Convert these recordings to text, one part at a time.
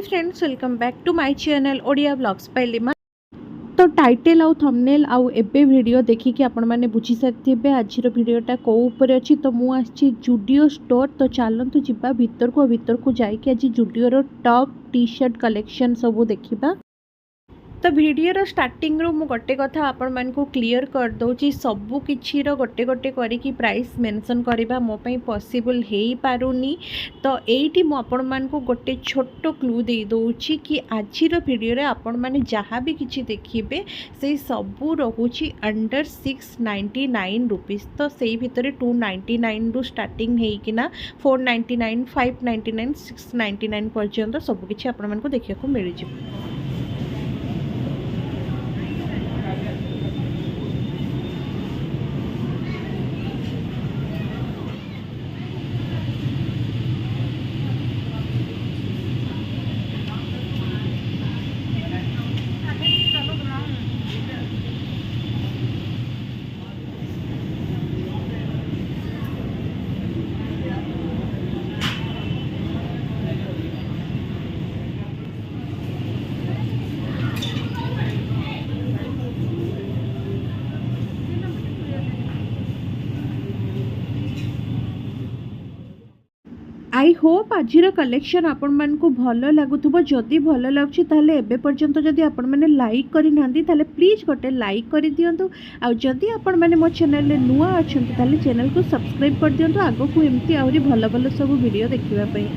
Friends welcome back to my channel Odia blogs by Lima. तो title आउ thumbnail आउ एबे वीडियो देखिकी आपण माने बुझी साथिबे आजिर वीडियोटा को ऊपर अछि। तो मु आछि जुडियो स्टोर। तो चलंतु जिबा भीतर को जाइके आज जुडियो रो टॉप टी शर्ट कलेक्शन सब देखिबा। तो वीडियोर स्टार्टिंग रू मु गोटे कथा आपण मानकु क्लियर कर दउची, सबु किछि रो गोटे गोटे करिकी प्राइस मेंशन करबा मो पई पॉसिबल हेई पारुनी। तो एइटी मु आपण मानकु गोटे छोटो क्लू दे दउची कि आजिर वीडियो रे आपण माने जहाँ भी किछि देखिबे से सबु रहुची अंडर 699 रुपीस। तो सेई भितरे 299 रु स्टार्टिंग हेई किना 499 599 699 पर्यंत सबु किछि आपण मानकु देखिया को मिल जिवो। आई होप आजिर कलेक्शन आपण मानकु भल लगुथुबो। जदि भल लगुछि ताले एबे पर्यंत जदि आपण माने लाइक करि नांदी ताले प्लीज गोटे लाइक करि दियंतु। आ जदि आपण माने मो चैनल रे नुआ अछंती ताले चैनल को सब्सक्राइब कर दियंतु आगो को एमती आउरी भल भल सब वीडियो देखिबा पई।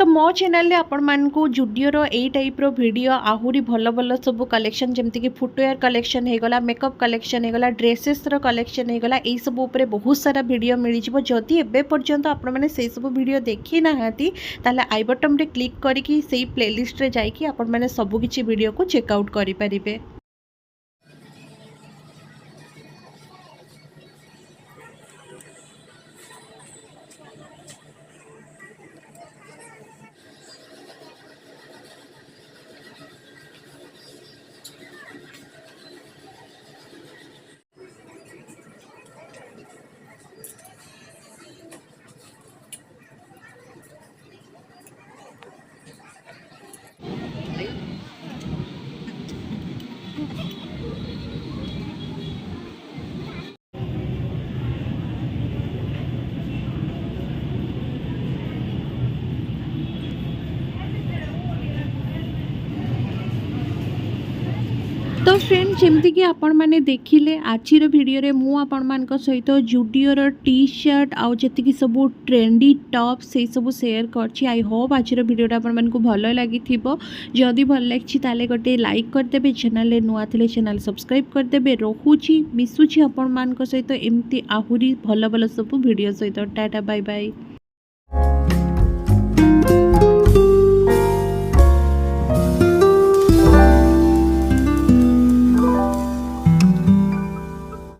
तो मो चैनल रे आपण मानकु जुडियोर एई टाइप रो वीडियो आहुरी भल भल सब कलेक्शन जेमति कि फुटवेयर कलेक्शन हे गला मेकअप कलेक्शन हे गला ड्रेसेस रो कलेक्शन हे गला एई सब ऊपर बहुत सारा वीडियो मिल जिवो जदि एबे पर्यंत आपण माने सेई सब वीडियो देखि नाहांती ताले आई बटन रे क्लिक करिकि सेई प्लेलिस्ट रे जाइकि आपण माने सब किछि वीडियो को चेक आउट करि परिबे। तो फ्रेंड जमती कि आपण मैंने देखिले आजिर वीडियो रे मु आपण मान सहित जुडियोर टी शर्ट आउ जी सब ट्रेंडी टॉप से सब शेयर करछि। आई होप आजिर वीडियोटा आपण मानकु भल लगी जदि भल लगी ताले गोटे लाइक करदेबे, चैनल नुआ थिले चैनल सब्सक्राइब करदेबे। रहुछि मिसुछि आपण मान सहित एमती आहुरी भल भल सब वीडियो सहित। Tata bye bye.